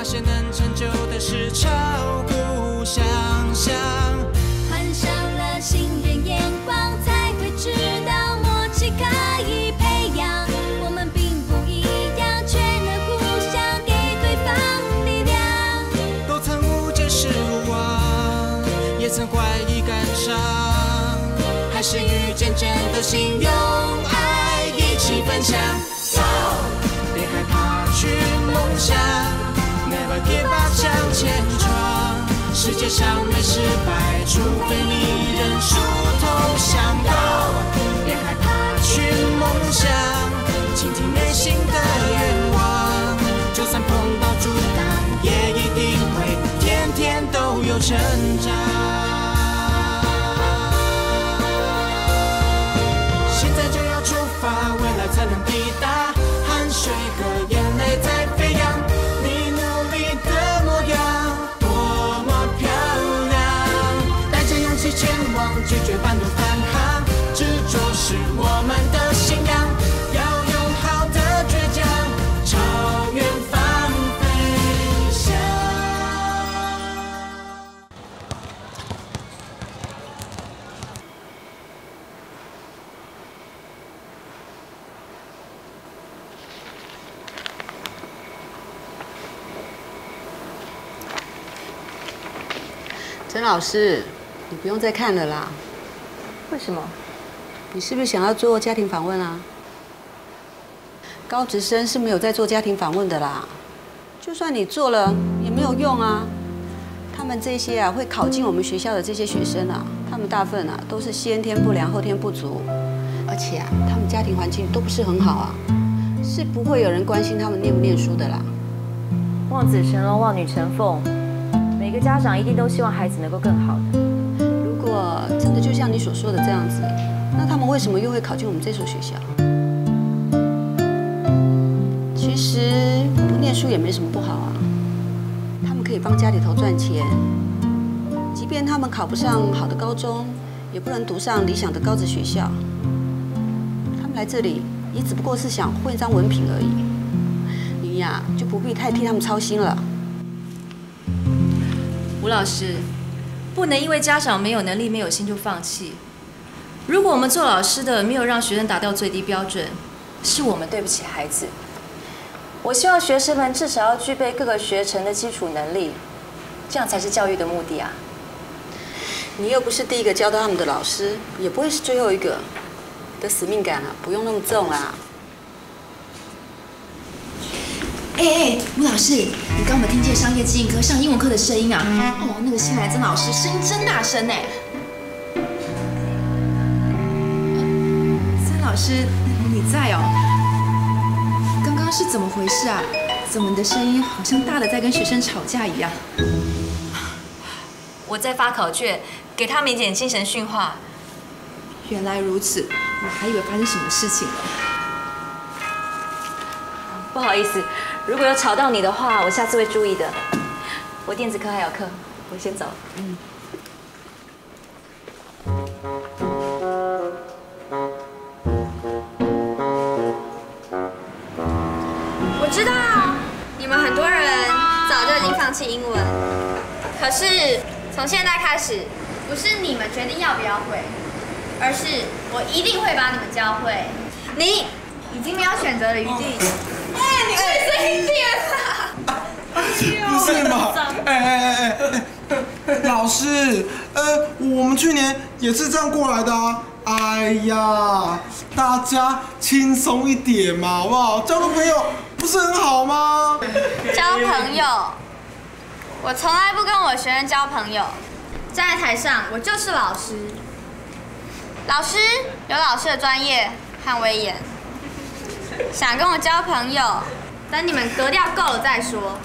发现能成就的事超乎想象。换上了新人眼光，才会知道默契可以培养。我们并不一样，却能互相给对方力量。都曾误解失望，也曾怀疑感伤，还是遇见真的心，用爱一起分享。别害怕去梦想 ，Never give up 向前闯。世界上没失败，除非你认输投降。别害怕去梦想，倾听内心的愿望。就算碰到阻挡，也一定会天天都有成长。现在就要出发，未来才能抵达。汗水和眼泪在飞扬，你努力的模样多么漂亮。带着勇气前往，拒绝半途返航。执着是我们的信仰，要用好的倔强，朝远方飞翔。陈老师，你不用再看了啦。为什么？你是不是想要做家庭访问啊？高职生是没有在做家庭访问的啦。就算你做了，也没有用啊。他们这些会考进我们学校的这些学生啊，他们大部分都是先天不良后天不足，而且他们家庭环境都不是很好啊，是不会有人关心他们念不念书的啦。望子成龙，望女成凤，每个家长一定都希望孩子能够更好的。如果真的就像你所说的这样子，那他们为什么又会考进我们这所学校？其实不念书也没什么不好啊，他们可以帮家里头赚钱，即便他们考不上好的高中，也不能读上理想的高职学校，他们来这里也只不过是想混一张文凭而已。你呀，就不必太替他们操心了。吴老师，不能因为家长没有能力、没有心就放弃。如果我们做老师的没有让学生达到最低标准，是我们对不起孩子。我希望学生们至少要具备各个学程的基础能力，这样才是教育的目的啊。你又不是第一个教导他们的老师，也不会是最后一个。你的使命感啊，不用那么重啊。吴老师，你刚有没有听见商业经营科上英文课的声音啊？哦，那个新来曾老师声音真大声哎！曾老师，你在哦？刚刚是怎么回事啊？怎么你的声音好像大的在跟学生吵架一样？我在发考卷，给他们一点精神训话。原来如此，我还以为发生什么事情了。不好意思，如果有吵到你的话，我下次会注意的。我电子课还有课，我先走了。我知道你们很多人早就已经放弃英文，可是从现在开始，不是你们决定要不要会，而是我一定会把你们教会。你已经没有选择的余地。你会声音变了。不是嘛？老师，我们去年也是这样过来的啊。哎呀，大家轻松一点嘛，好不好？交个朋友不是很好吗？交朋友，我从来不跟我学生交朋友。站在台上，我就是老师。老师有老师的专业和威严。想跟我交朋友，等你们格调够了再说。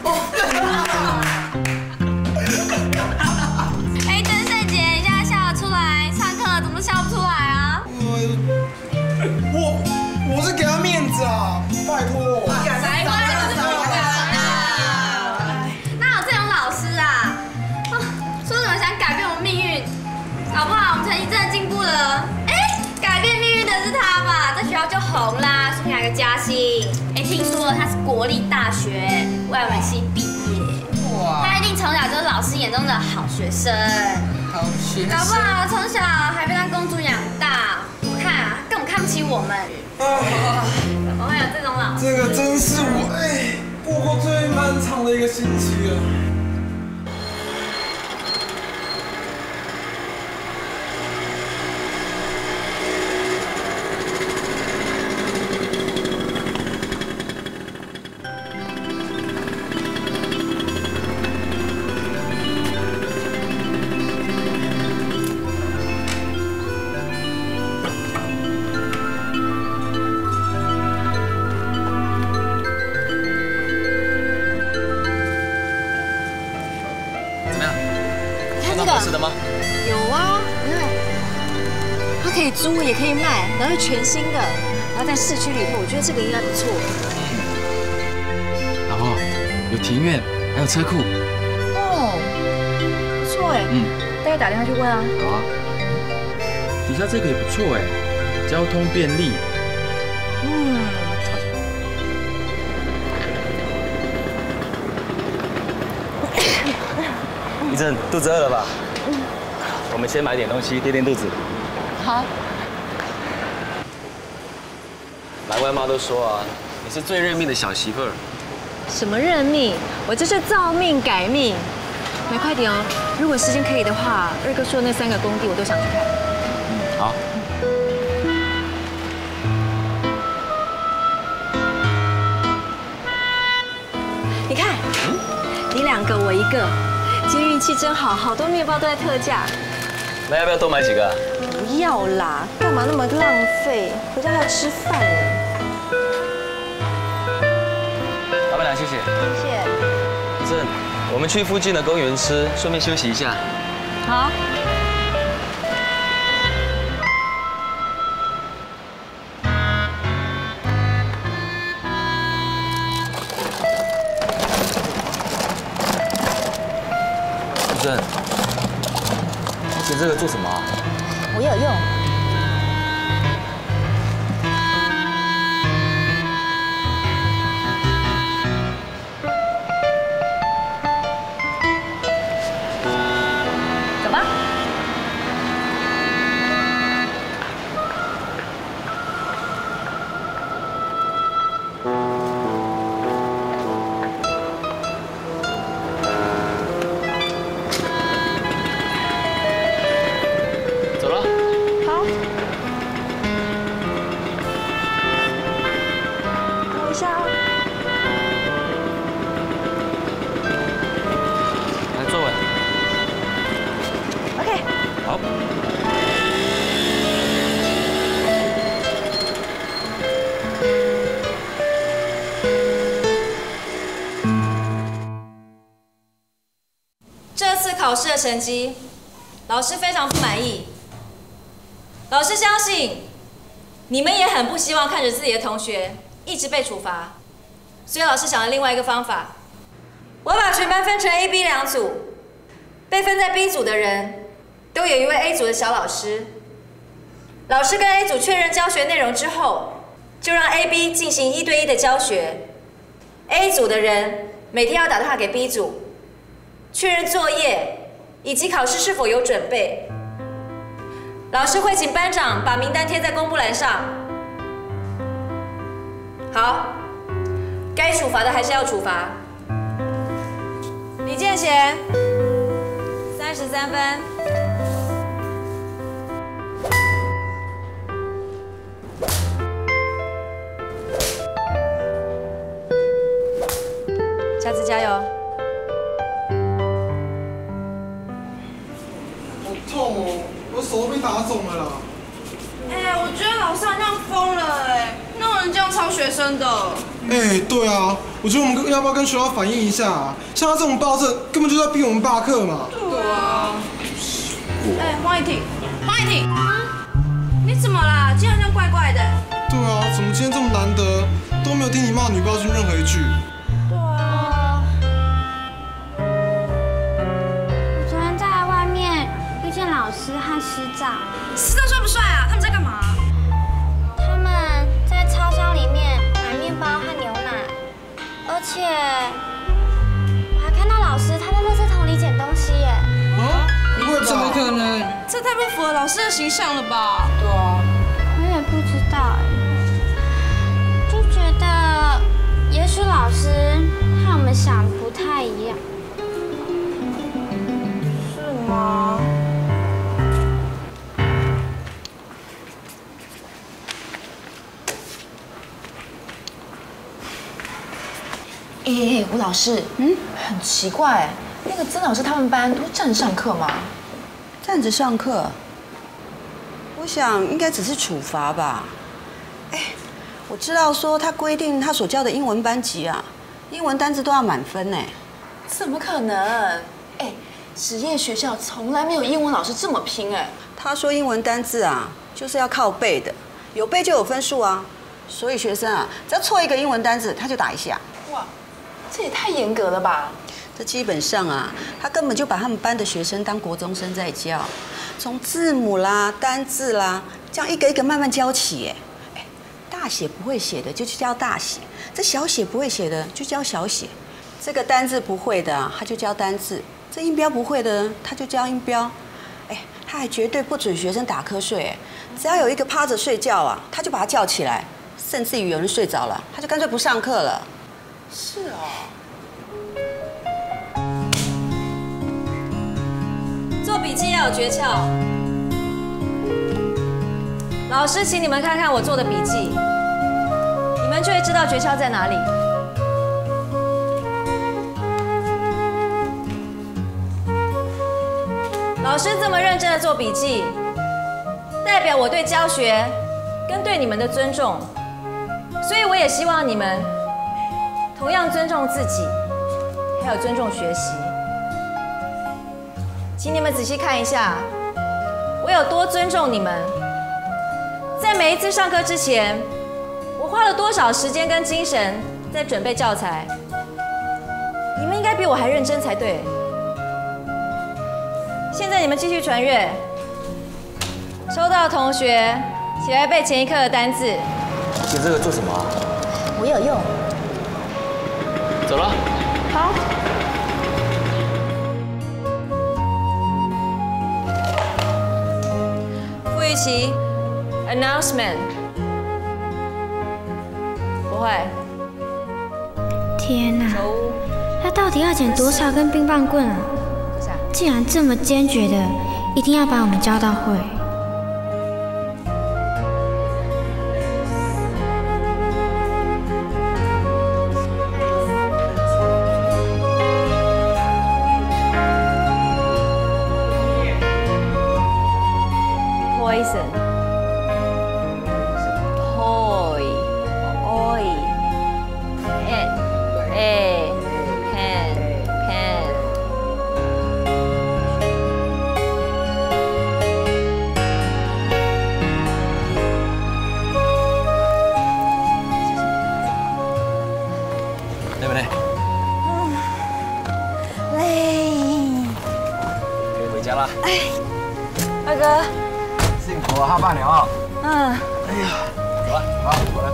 郑穗姐，你现在笑得出来，上课了怎么都笑不出来啊？我是给他面子啊，拜托。才怪不是我的。哪有这种老师啊？说什么想改变我们命运，搞不好我们成绩真的进步了。改变命运的是他吧？在学校就红啦，说不定还有个加薪。听说他是国立大学外文系毕业。啊？他一定从小就是老师眼中的好学生，好学搞不好从小还被当公主养大。我看啊，根本看不起我们。怎么会有这种老师？这个真是我过过最漫长的一个星期了。合适的吗？有啊，你看，它可以租也可以卖，然后是全新的，然后在市区里头，我觉得这个应该不错。老婆，有庭院，还有车库。哦，不错哎。待会打电话去问啊。好啊。底下这个也不错哎，交通便利。一阵肚子饿了吧？我们先买点东西垫垫肚子。好。难怪妈都说啊，你是最认命的小媳妇儿。什么认命？我这是造命改命。来，快点哦！如果时间可以的话，二哥说的那3个工地我都想去看。好。你看，你2个我1个。今天运气真好，好多面包都在特价。那要不要多买几个啊？不要啦，干嘛那么浪费？回家还要吃饭呢。老板娘，谢谢。谢谢。这，我们去附近的公园吃，顺便休息一下。好。捡这个做什么啊？我有用。走吧。考试的成绩，老师非常不满意。老师相信，你们也很不希望看着自己的同学一直被处罚，所以老师想了另外一个方法。我把全班分成 A、B 2组，被分在 B 组的人都有一位 A 组的小老师。老师跟 A 组确认教学内容之后，就让 A、B 进行1对1的教学。A 组的人每天要打电话给 B 组。确认作业以及考试是否有准备，老师会请班长把名单贴在公布栏上。好，该处罚的还是要处罚。李建贤，33分。下次加油。痛哦，我手都被打肿了啦。我觉得老师好像疯了哪有人这样抄学生的？对啊，我觉得我们要不要跟学校反映一下啊？像他这种暴政，根本就是在逼我们罢课嘛。对啊。黄以婷，你怎么啦？今天好像怪怪的。对啊，怎么今天这么难得，都没有听你骂女暴君任何一句？对啊。我昨天在外面遇见老师和师长。师长帅不帅啊？他们在干嘛？他们在超商里面买面包和牛奶，而且我还看到老师这太不符合老师的形象了吧？对啊。我也不知道哎，就觉得也许老师和我们想的不太一样。是吗？吴老师，很奇怪，那个曾老师他们班都站着上课吗？站着上课，我想应该只是处罚吧。我知道说他规定他所教的英文班级啊，英文单字都要满分呢。怎么可能？实验学校从来没有英文老师这么拼哎。他说英文单字啊，就是要靠背的，有背就有分数啊。所以学生啊，只要错一个英文单字，他就打一下。哇，这也太严格了吧！这基本上啊，他根本就把他们班的学生当国中生在教，从字母啦、单字啦，这样一个一个慢慢教起。大写不会写的就去教大写，这小写不会写的就教小写，这个单字不会的啊，他就教单字，这音标不会的他就教音标。他还绝对不准学生打瞌睡，只要有一个趴着睡觉啊，他就把他叫起来，甚至于有人睡着了，他就干脆不上课了。是哦。做笔记要有诀窍。老师，请你们看看我做的笔记，你们就会知道诀窍在哪里。老师这么认真的做笔记，代表我对教学跟对你们的尊重，所以我也希望你们同样尊重自己，还有尊重学习。请你们仔细看一下，我有多尊重你们。在每一次上课之前，我花了多少时间跟精神在准备教材？你们应该比我还认真才对。现在你们继续传阅，收到的同学起来背前一课的单字。写这个做什么啊？我有用。走了。好。傅玉琪 ，announcement。不会。天哪，他到底要捡多少根冰棒棍啊？既然这么坚决的，一定要把我们教到会。Poison, toy, oi, pen, pen, pen. 累不累？累。可以回家啦。二哥。辛苦了，哈爸娘啊！哎呀，走吧，好，过来。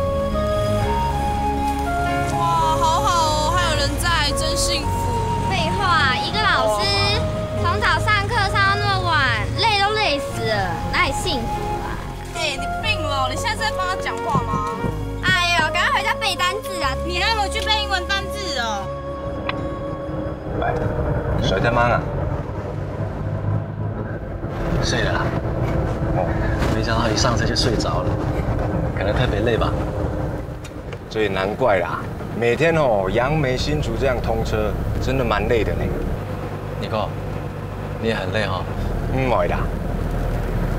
哇，好好哦，还有人在，真幸福。废话，一个老师从早上课上到那么晚，累都累死了，哪里幸福啊？你病了？你现在是在帮他讲话吗？哎呦，赶快回家背单字啊！你还回去背英文单字哦？喂，谁在忙啊？睡了啦。没想到一上车就睡着了，可能特别累吧。这也难怪啦，每天杨梅新竹这样通车，真的蛮累的呢。尼克，你也很累哈？会啦，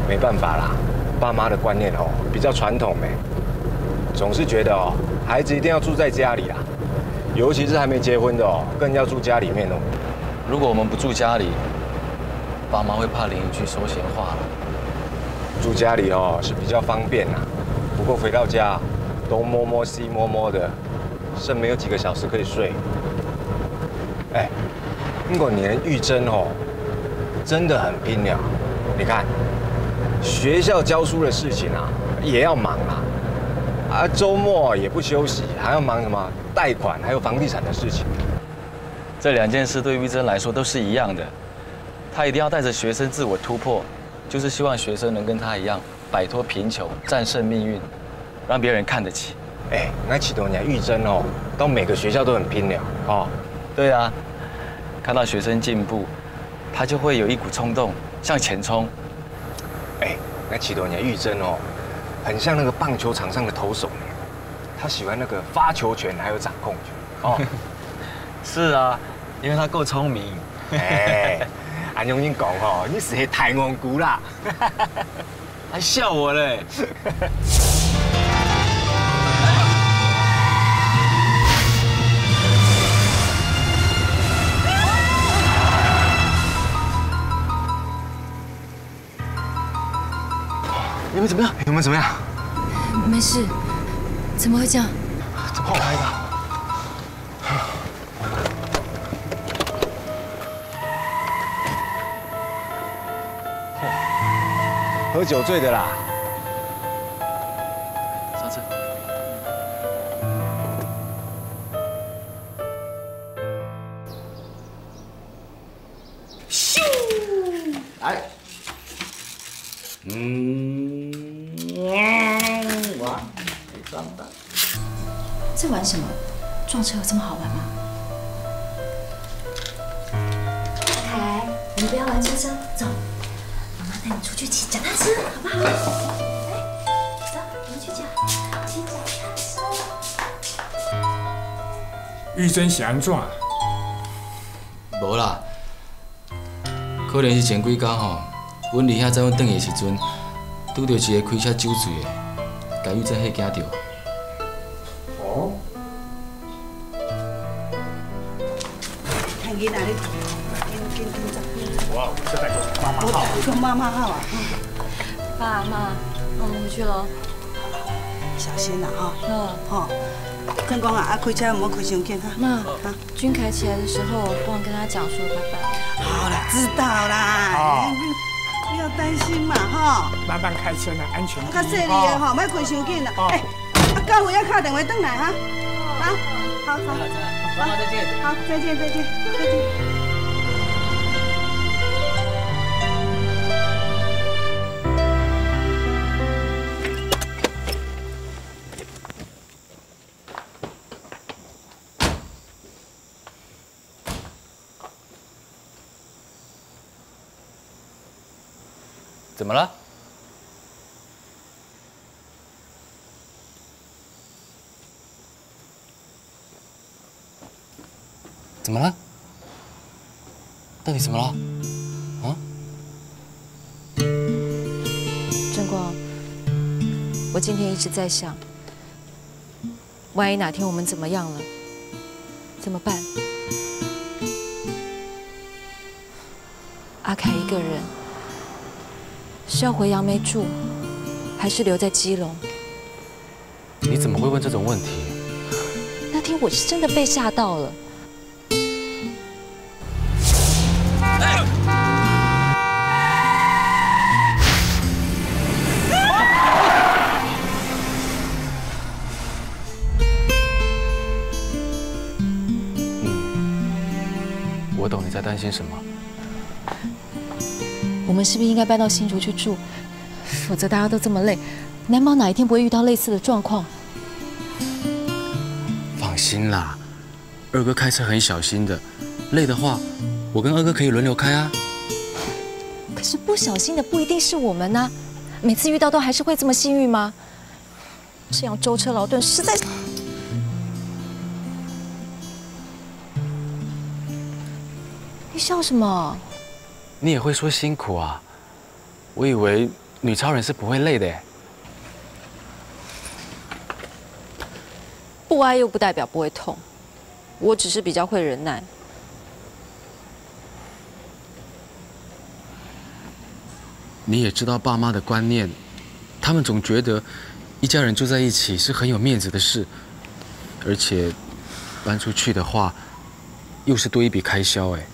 没办法啦，爸妈的观念比较传统总是觉得孩子一定要住在家里啦，尤其是还没结婚的更要住家里面如果我们不住家里，爸妈会怕邻居说闲话了。住家里是比较方便啦，不过回到家东摸摸西摸摸的，剩没有几个小时可以睡。不过你的玉珍真的很拼了。你看，学校教书的事情啊也要忙啊，周末也不休息，还要忙什么贷款还有房地产的事情。这两件事对玉珍来说都是一样的，她一定要带着学生自我突破，就是希望学生能跟他一样，摆脱贫穷，战胜命运，让别人看得起。哎，那启东年玉珍哦，到每个学校都很拼了哦。对啊，看到学生进步，他就会有一股冲动向前冲。哎，那启东年玉珍哦，很像那个棒球场上的投手，他喜欢那个发球权还有掌控权哦。是啊，因为他够聪明。哎，按用你讲哦，你是太憨姑啦，还笑我嘞。你们怎么样？你们怎么样？没事，怎么会这样？怎么来的？喝酒醉的啦。上车。咻！来。哇，没撞到。在玩什么？撞车有这么好玩吗？阿凯，你不要玩车车，走，妈妈带你出去骑脚踏车，好不好？来，走，我们去骑脚踏车。玉珍是安怎？无啦，可能是前几天吼，阮离遐载阮转去的时阵，拄到一个开车酒醉的，甲玉珍迄惊着。哦。看囡仔咧，哇，这代表妈妈好。跟妈妈好啊。爸妈，我们回去喽。小心啦哈。哦。正光啊，开车唔好开伤紧哈。妈，君凯起来的时候，忘跟他讲说拜拜。好啦，知道啦。不要担心嘛哈。慢慢开车呢，安全。较细力的吼，莫开伤紧啦。哎，到位要敲电话转来哈。好。妈妈再见。好，再见。怎么了？怎么了？到底怎么了？啊？正光，我今天一直在想，万一哪天我们怎么样了，怎么办？阿凯一个人。是要回杨梅住，还是留在基隆？你怎么会问这种问题？那天我是真的被吓到了。我懂你在担心什么。我们是不是应该搬到新竹去住？否则大家都这么累，难保哪一天不会遇到类似的状况。放心啦，二哥开车很小心的，累的话，我跟二哥可以轮流开啊。可是不小心的不一定是我们啊，每次遇到都还是会这么幸运吗？这样舟车劳顿，实在……你笑什么？你也会说辛苦啊？我以为女超人是不会累的耶。不挨又不代表不会痛，我只是比较会忍耐。你也知道爸妈的观念，他们总觉得一家人住在一起是很有面子的事，而且搬出去的话，又是多一笔开销哎。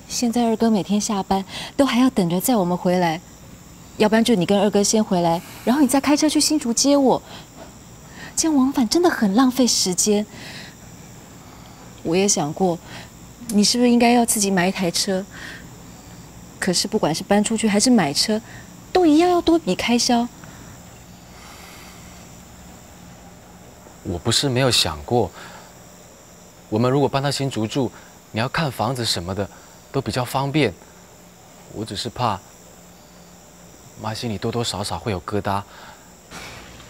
现在二哥每天下班都还要等着载我们回来，要不然就你跟二哥先回来，然后你再开车去新竹接我，这样往返真的很浪费时间。我也想过，你是不是应该要自己买一台车，可是不管是搬出去还是买车，都一样要多笔开销。我不是没有想过，我们如果搬到新竹住，你要看房子什么的都比较方便。我只是怕妈心里多多少少会有疙瘩。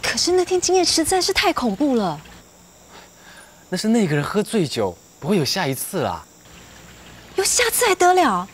可是那天经验实在是太恐怖了。那是那个人喝醉酒，不会有下一次啦。有下次还得了？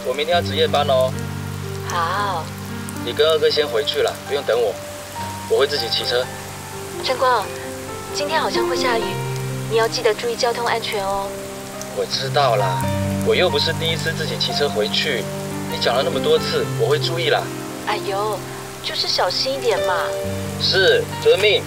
我明天要值夜班哦。好。你跟二哥先回去了，不用等我，我会自己骑车。晨光，今天好像会下雨，你要记得注意交通安全哦。我知道啦，我又不是第一次自己骑车回去，你讲了那么多次，我会注意啦。哎呦，就是小心一点嘛。是，遵命。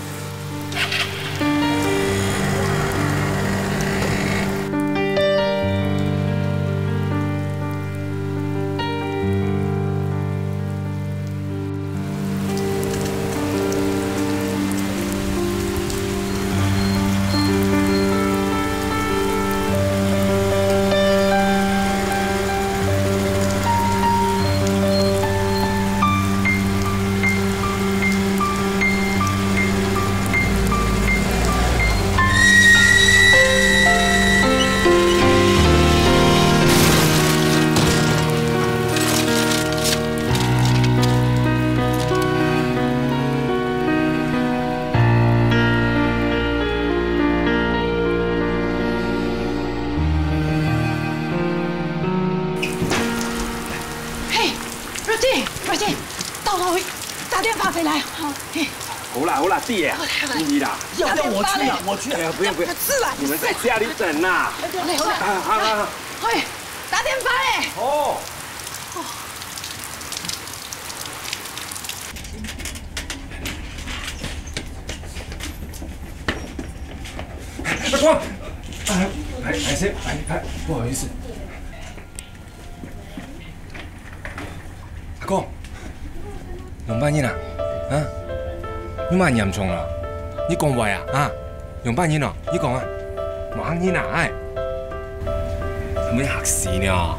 弟耶，你啦，要我去啊，我去。哎呀，不用，是啦，你们在家里等呐。好，喂，打电话嘞。哦。阿光，哎，不好意思。阿光，用半夜啦，啊？你蛮严重啦，你讲话啊，用半年咯，你讲啊，忙你哪哎，没吓死呢？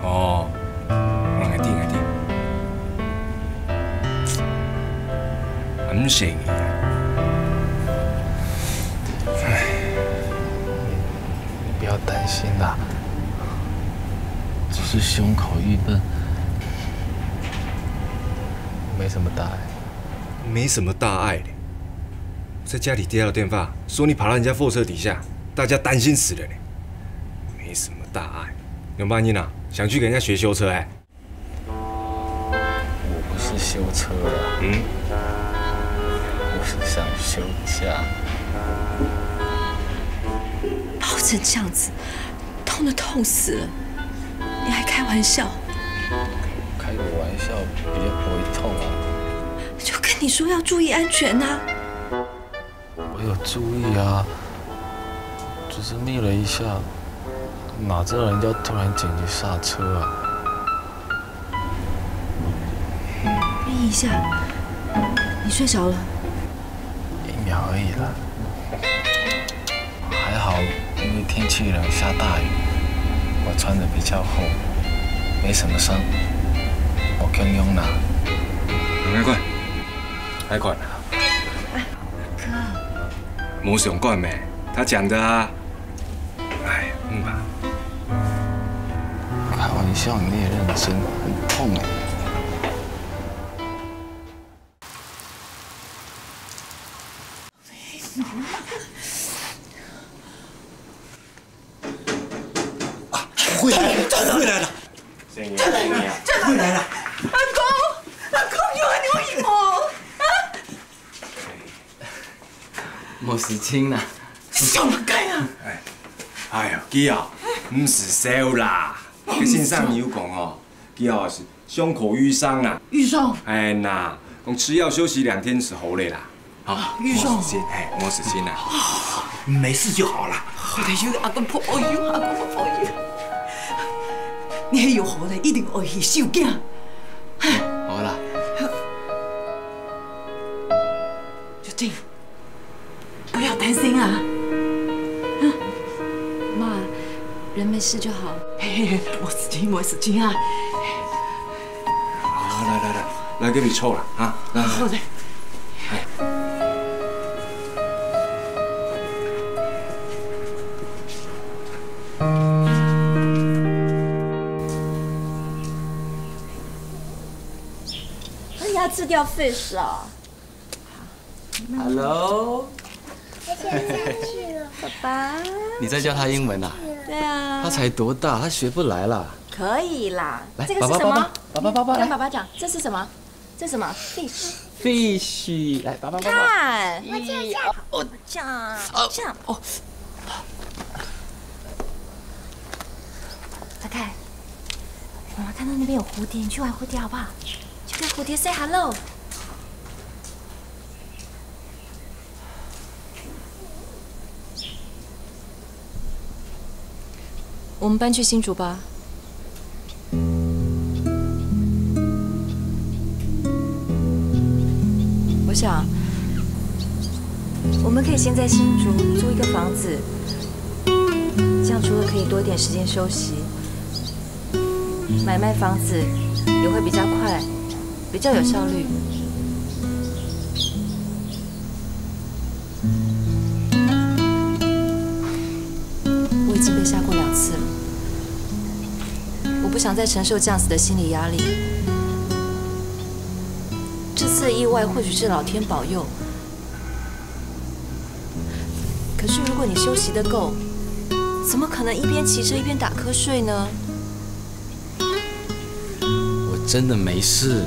哦，我来听，很成。唉，你不要担心啦，只是胸口郁闷。没什么大碍，没什么大碍的。在家里接到电话，说你跑到人家货车底下，大家担心死了呢。没什么大碍。永半英啊，想去给人家学修车哎？我不是修车啊，我是想休假。包成这样子，痛得痛死了，你还开玩笑？开个玩笑，比较不会痛啊。就跟你说要注意安全啊。我有注意啊，只是腻了一下，哪知道人家突然紧急刹车啊。眯一下，你睡着了？1秒而已啦。还好，因为天气冷下大雨，我穿的比较厚，没什么伤。我强勇啦。还管。哥。没想惯没，他讲的啊。哎，吧。开玩笑，你也认真，很痛哎。回来了，真的回来了，真的回来了，真的回来了。阿公有啊，你有我啊？冇事情啦。什么解啊？哎呀，基啊，唔是笑啦。个先生有讲哦，基啊是胸口淤伤啦。淤伤？哎呐，讲吃药休息2天是好的啦。好，淤伤。没事情啦。没事就好了。我的有阿公保佑，阿公保佑。你迄有好的，一定会去受惊。好啦。小静，不要担心啊。妈，人没事就好。嘿，没事情，没事情啊。好，来，给你抽了啊！来，好的。要吃掉 fish 啊 Hello。我现在去了，爸爸。你在教他英文啊？对啊。他才多大，他学不来啦。可以啦。来，这个是什么？爸，跟爸爸讲，这是什么？这是什么 ？fish。来，爸。看，我这样，我这样，哦。大概，妈妈看到那边有蝴蝶，你去玩蝴蝶好不好？去跟蝴蝶 say hello。我们搬去新竹吧。我想，我们可以先在新竹租一个房子，这样除了可以多一点时间休息，买卖房子也会比较快，比较有效率。我已经被杀过2次了，我不想再承受这样子的心理压力。这次的意外或许是老天保佑，可是如果你休息得够，怎么可能一边骑车一边打瞌睡呢？我真的没事，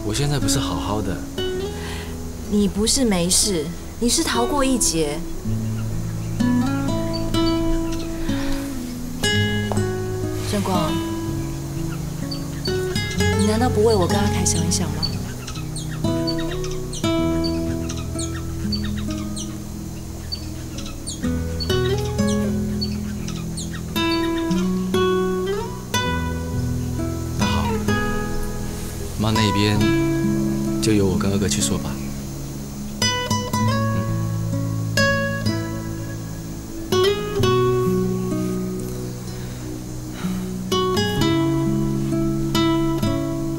我现在不是好好的。你不是没事，你是逃过一劫。正光，你难道不为我跟阿凯想一想吗？那好，妈那边就由我跟二哥去说吧。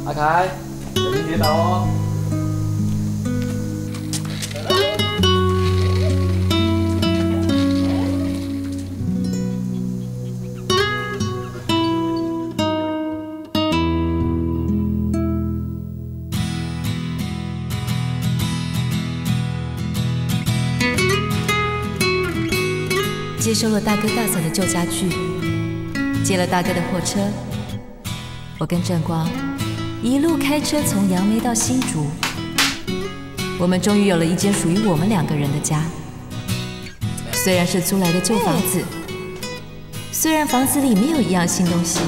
阿凯，小心跌倒哦。接收了大哥大嫂的旧家具，接了大哥的货车，我跟正光一路开车从杨梅到新竹，我们终于有了一间属于我们2个人的家。虽然是租来的旧房子，虽然房子里没有一样新东西，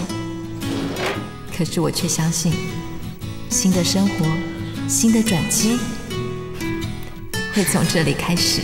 可是我却相信，新的生活，新的转机会从这里开始。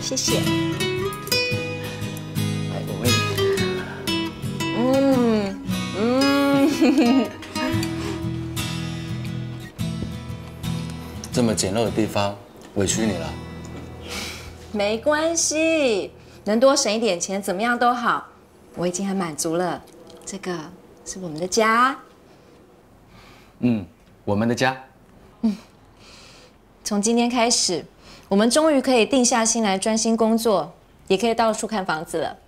谢谢。来，我喂你。这么简陋的地方，委屈你了。没关系，能多省一点钱，怎么样都好，我已经很满足了。这个是我们的家。我们的家。从今天开始，我们终于可以定下心来专心工作，也可以到处看房子了。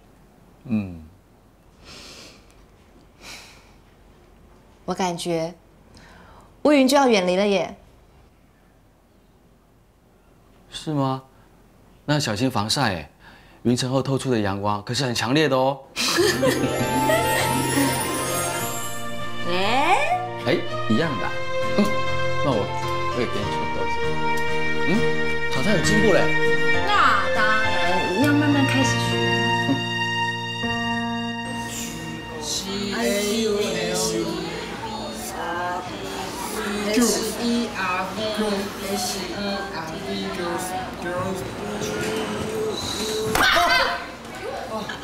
我感觉乌云就要远离了耶。是吗？那小心防晒哎，云层后透出的阳光可是很强烈的哦。一样的。那我也给你出豆子。炒菜有进步嘞。那当然，你要慢慢开始学。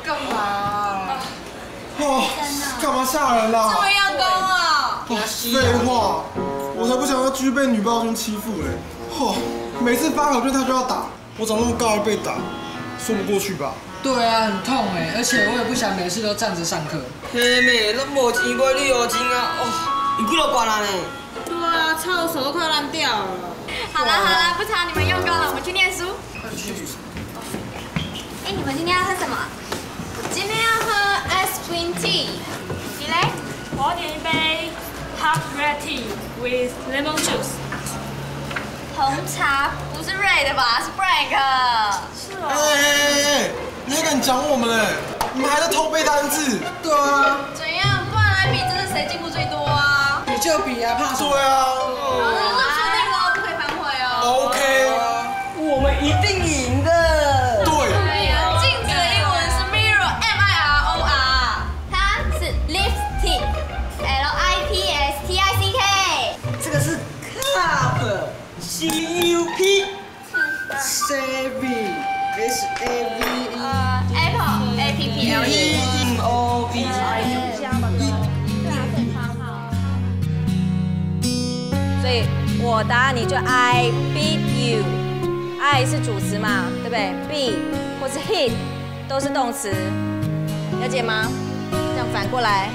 干嘛？干嘛吓人啦？这么样高啊？废话，我才不想要继续被女暴君欺负嘞！每次发考卷他就要打，我长那么高还被打，说不过去吧？对啊，很痛哎，而且我也不想每次都站着上课。嘿妹，咱无钱买旅游金啊！你几多关啊呢？对啊，差我手都快烂掉了。好了，不吵你们用功了，我们去念书。你们今天要喝什么？我今天要喝 ice cream tea。你嘞？我要点一杯 hot red tea with lemon juice。红茶不是瑞的吧？是 Frank。是哦。你还敢讲我们嘞？你们还在偷背单字？对啊。怎样？不然来比，这是谁进步最多啊？比就比啊，怕什么？对啊。好了，那确定了，不可以反悔哦。OK。我们一定赢的。对呀，镜子的英文是 mirror M-I-R-O-R， 它是 lipstick，L-I-P-S-T-I-C-K。这个是 cup，C-U-P。Savvy，S-A-V-E。Apple A-P-P-L-E。M-O-V-I。所以我答你就 I beat you。I 是主词嘛，对不对 ？Beat 或是 hit 都是动词，了解吗？这样反过来。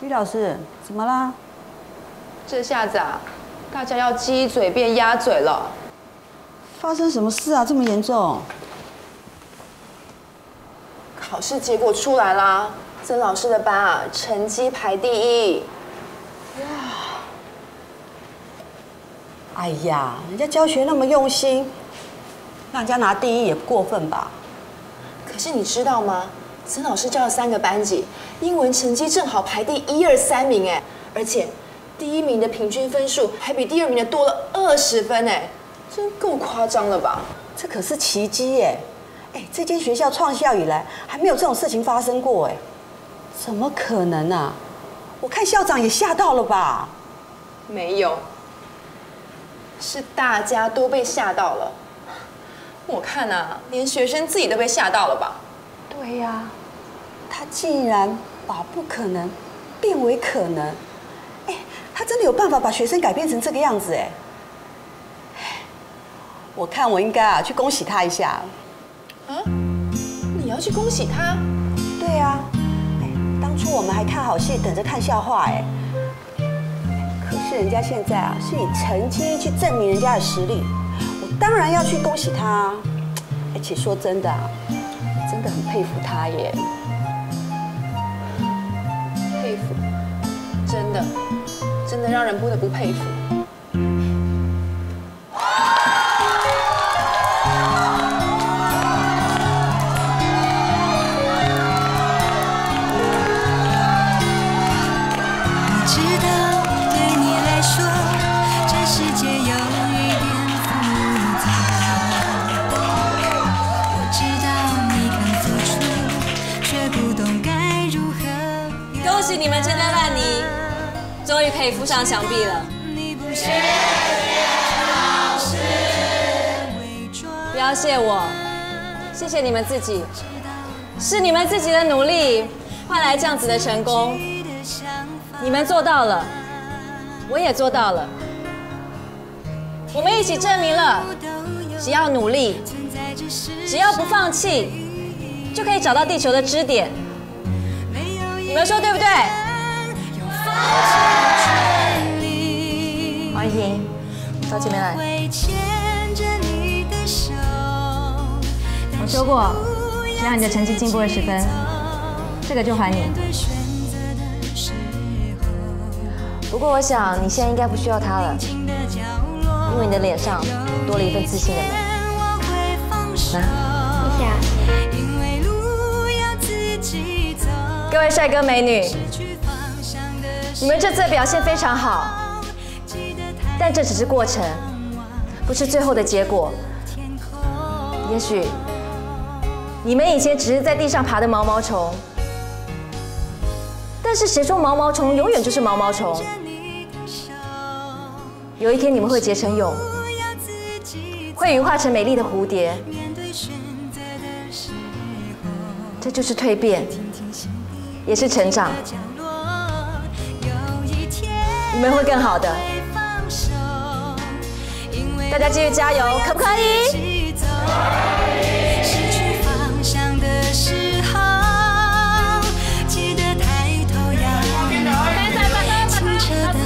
于老师，怎么啦？这下子啊，大家要鸡嘴变鸭嘴了。发生什么事啊？这么严重？考试结果出来啦，曾老师的班啊，成绩排第1。哇！哎呀，人家教学那么用心，让人家拿第1也不过分吧？可是你知道吗？曾老师教了3个班级，英文成绩正好排第1、2、3名哎，而且第1名的平均分数还比第2名的多了20分哎，真够夸张了吧？这可是奇迹耶！哎，这间学校创校以来还没有这种事情发生过哎，怎么可能啊？我看校长也吓到了吧？没有，是大家都被吓到了。我看啊，连学生自己都被吓到了吧？对呀，他竟然把不可能变为可能，哎，他真的有办法把学生改变成这个样子哎。我看我应该去恭喜他一下。啊？你要去恭喜他？对呀，哎，当初我们还看好戏，等着看笑话哎。可是人家现在啊，是以成绩去证明人家的实力，我当然要去恭喜他。而且说真的啊，真的很佩服他耶。佩服，真的让人不得不佩服。恭喜你们这袋烂泥，终于可以敷上墙壁了。谢谢老师。不要谢我，谢谢你们自己，是你们自己的努力换来这样子的成功。你们做到了，我也做到了，我们一起证明了，只要努力，只要不放弃，就可以找到地球的支点。你们说对不对？黄一婷，到前面来。我说过，只要你的成绩进步20分，这个就还你。不过我想你现在应该不需要它了，因为你的脸上多了一份自信的美。拿，谢谢。各位帅哥美女，你们这次的表现非常好，但这只是过程，不是最后的结果。也许你们以前只是在地上爬的毛毛虫，但是谁说毛毛虫永远就是毛毛虫？有一天你们会结成蛹，会羽化成美丽的蝴蝶，这就是蜕变。也是成长，你们会更好的。大家继续加油，可不可以？失去方向的时候，记得抬头仰望清澈的。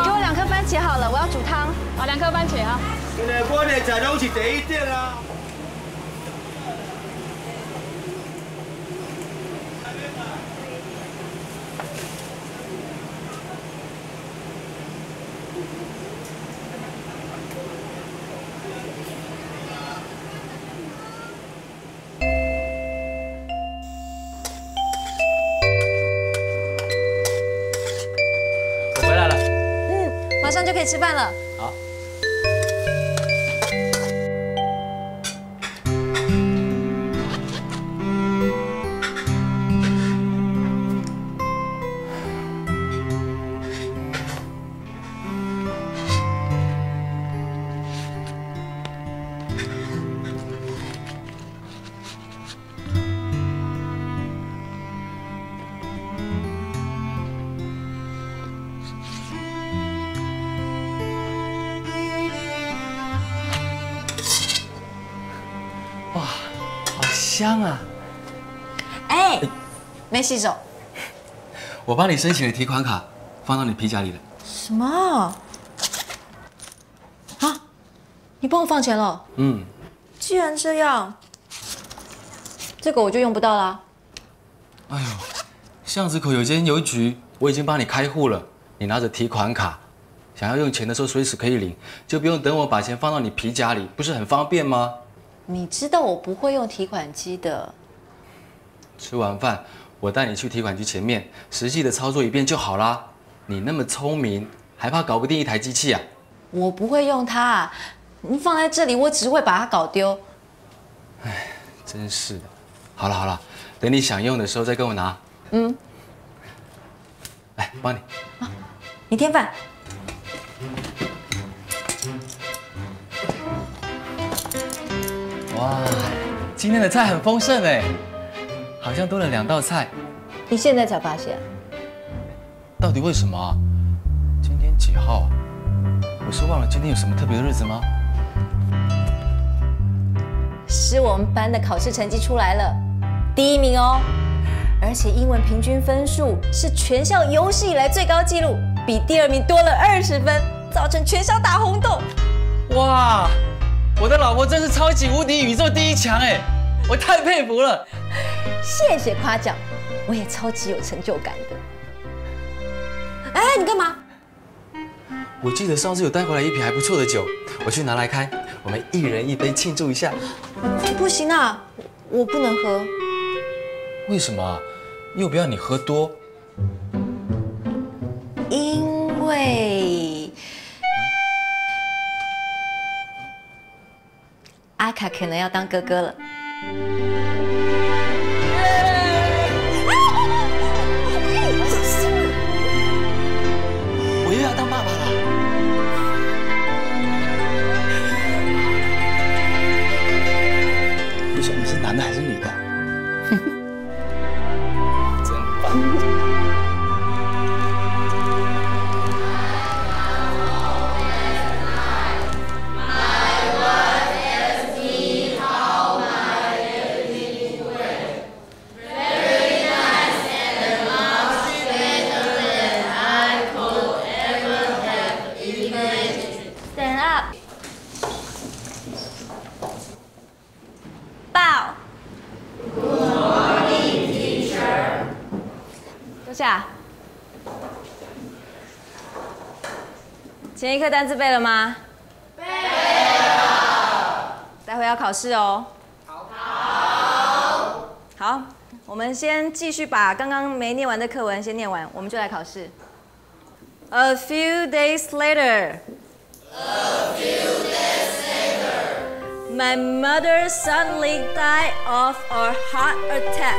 给我2颗番茄好了，我要煮汤。好，2颗番茄啊。今日我哋食到好似第一点啊。马上就可以吃饭了。好。香啊！哎，没洗手。我帮你申请了提款卡，放到你皮夹里了。什么？啊？你帮我放钱了？嗯。既然这样，这个我就用不到啦。哎呦，巷子口有间邮局，我已经帮你开户了。你拿着提款卡，想要用钱的时候随时可以领，就不用等我把钱放到你皮夹里，不是很方便吗？你知道我不会用提款机的。吃完饭，我带你去提款机前面，实际的操作一遍就好啦。你那么聪明，还怕搞不定一台机器啊？我不会用它，你放在这里，我只会把它搞丢。哎，真是的。好了好了，等你想用的时候再跟我拿。嗯。来，帮你。啊，你添饭。哇，今天的菜很丰盛哎，好像多了2道菜。你现在才发现？到底为什么啊？今天几号啊？我是忘了今天有什么特别的日子吗是我们班的考试成绩出来了，第1名哦，而且英文平均分数是全校有史以来最高纪录，比第2名多了20分，造成全校大轰动。哇，我的老婆真是超级无敌宇宙第1强哎，我太佩服了。谢谢夸奖，我也超级有成就感的。哎，你干嘛？我记得上次有带回来一瓶还不错的酒，我去拿来开，我们1人1杯庆祝一下。不行啊，我不能喝。为什么？又不要你喝多。因为阿卡可能要当哥哥了。我又要当爸爸了。你说你是男的还是女的？真棒！前一课单字背了吗？背了。待会要考试哦。好，我们先继续把刚刚没念完的课文先念完，我们就来考试。A few days later. A few days later. My mother suddenly died of a heart attack.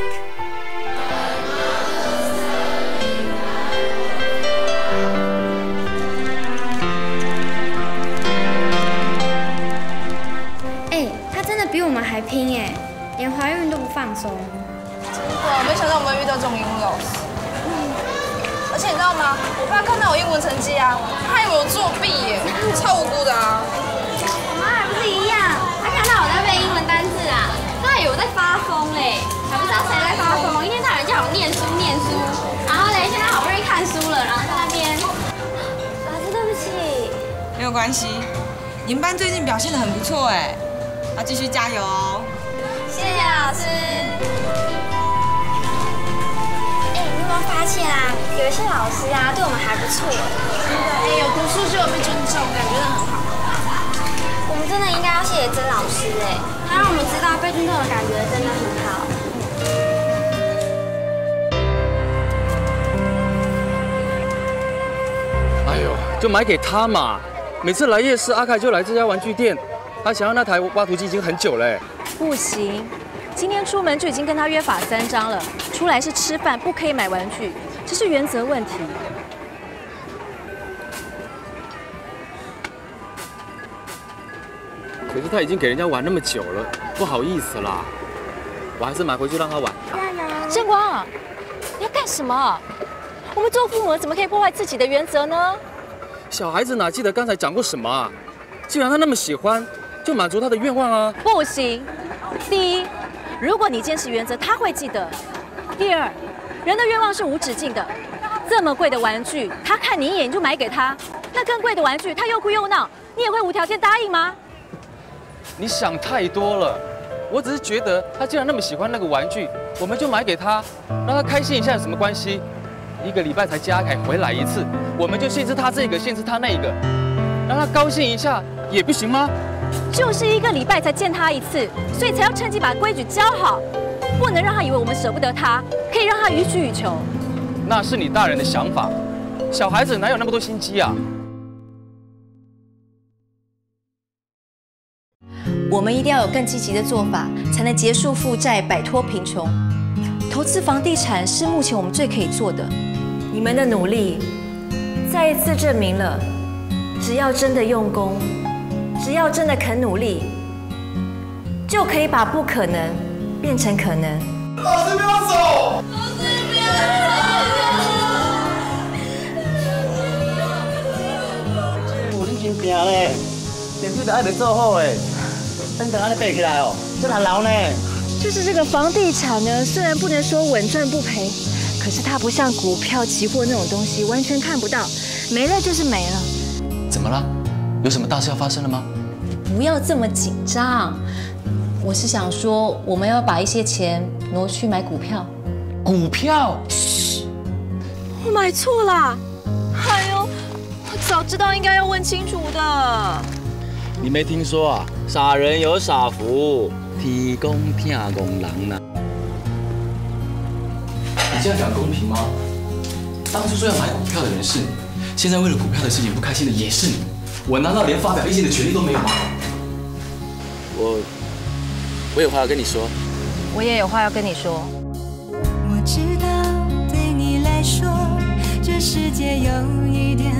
真的比我们还拼哎，连怀孕都不放松。真的，没想到我们会遇到这种英文老师。而且你知道吗？我爸看到我英文成绩啊，他还以为我作弊耶，超无辜的啊。我妈还不是一样，她看到我在背英文单字啊，她以为我在发疯嘞，还不知道谁在发疯，一天到晚叫我念书念书，然后嘞现在好不容易看书了，然后在那边，老师对不起。没有关系，你们班最近表现得很不错哎。要继续加油哦！谢谢老师。哎，你有没有发现啊？有一些老师啊，对我们还不错。真的，哎，有读书就有被尊重，感觉很好。我们真的应该要谢谢曾老师哎，他让我们知道被尊重的感觉真的很好。哎呦，就买给他嘛！每次来夜市，阿凯就来这家玩具店。他想要那台挖土机已经很久了。不行，今天出门就已经跟他约法3章了，出来是吃饭，不可以买玩具，这是原则问题。可是他已经给人家玩那么久了，不好意思啦，我还是买回去让他玩。正光，你要干什么？我们做父母怎么可以破坏自己的原则呢？小孩子哪记得刚才讲过什么啊？既然他那么喜欢，就满足他的愿望啊！不行，第一，如果你坚持原则，他会记得；第二，人的愿望是无止境的。这么贵的玩具，他看你一眼你就买给他；那更贵的玩具，他又哭又闹，你也会无条件答应吗？你想太多了。我只是觉得他既然那么喜欢那个玩具，我们就买给他，让他开心一下有什么关系？1个礼拜才接阿凯回来一次，我们就限制他这个，限制他那个，让他高兴一下也不行吗？就是1个礼拜才见他一次，所以才要趁机把规矩教好，不能让他以为我们舍不得他，可以让他予取予求。那是你大人的想法，小孩子哪有那么多心机啊？我们一定要有更积极的做法，才能结束负债，摆脱贫穷。投资房地产是目前我们最可以做的。你们的努力，再一次证明了，只要真的用功，只要真的肯努力，就可以把不可能变成可能。老师不要走！老师不要走！你真拼嘞，电视都爱袂做好诶，等安尼爬起来哦，这哪牢呢？就是这个房地产呢，虽然不能说稳赚不赔，可是它不像股票、期货那种东西，完全看不到，没了就是没了。怎么了？有什么大事要发生了吗？不要这么紧张，我是想说，我们要把一些钱挪去买股票。股票？我买错啦！哎呦，我早知道应该要问清楚的。你没听说啊？傻人有傻福，天公听公人呐。你这样讲公平吗？当初说要买股票的人是你，现在为了股票的事情不开心的也是你。我难道连发表意见的权利都没有吗？我有话要跟你说。我也有话要跟你说。我知道对你来说，这世界有一点